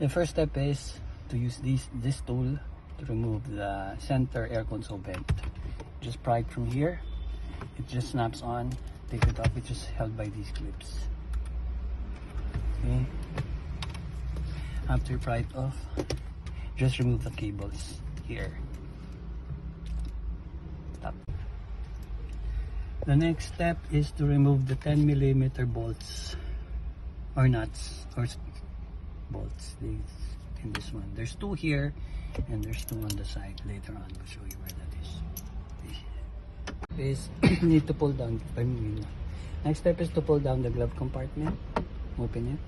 The first step is to use this tool to remove the center air console vent. Just pry it from here. It just snaps on. Take it off. It's just held by these clips. Okay. After you pry it off, just remove the cables here. Stop. The next step is to remove the 10mm bolts or nuts or bolts. These in this one. There's two here and there's two on the side. Later on, we'll show you where that is. You need to pull down. Next step is to pull down the glove compartment. Open it,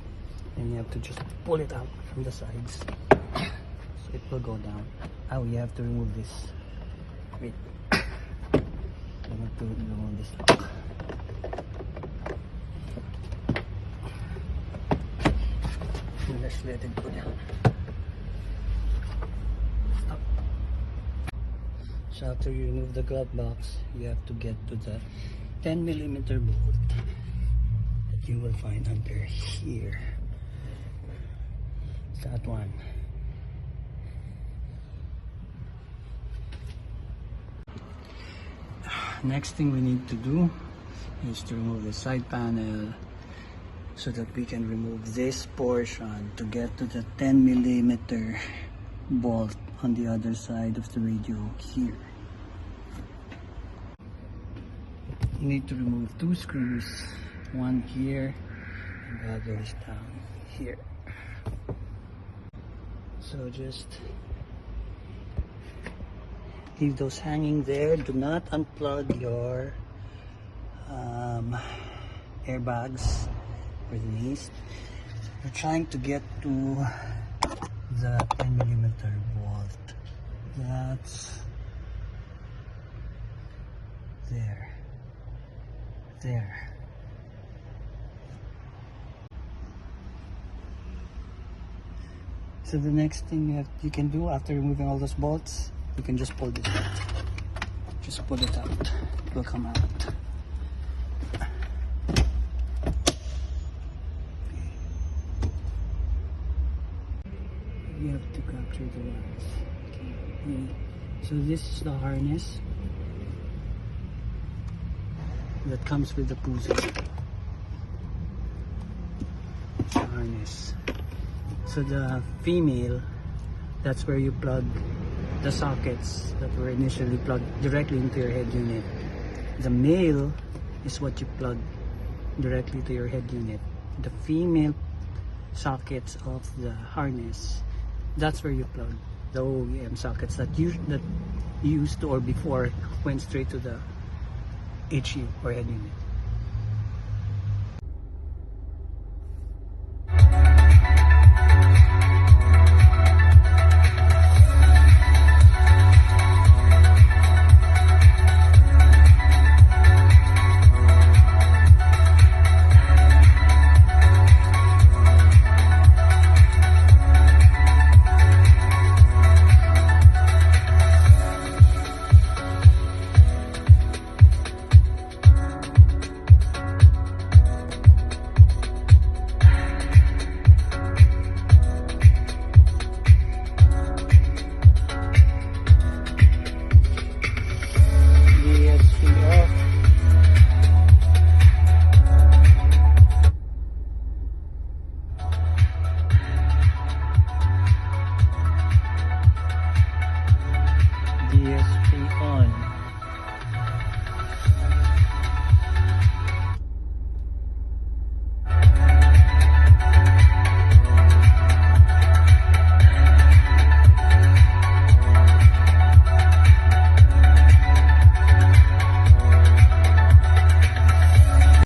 and you have to just pull it out from the sides. So it will go down. Oh, you have to remove this. Wait. You have to remove this lock. Let's let it go down. Stop. So after you remove the glove box, you have to get to the 10mm bolt that you will find under here. That one. Next thing we need to do is to remove the side panel so that we can remove this portion to get to the 10mm bolt on the other side of the radio here. You need to remove two screws, one here and the other is down here. So just leave those hanging there. Do not unplug your airbags or the knees. We're trying to get to the 10mm bolt. That's there. There. So the next thing you can do after removing all those bolts, you can just pull this out. Just pull it out. It will come out. You have to capture the wires. Okay. So this is the harness that comes with the PUZU. The harness. So the female, that's where you plug the sockets that were initially plugged directly into your head unit. The male is what you plug directly to your head unit. The female sockets of the harness, that's where you plug the OEM sockets that you used to or before went straight to the HU or head unit.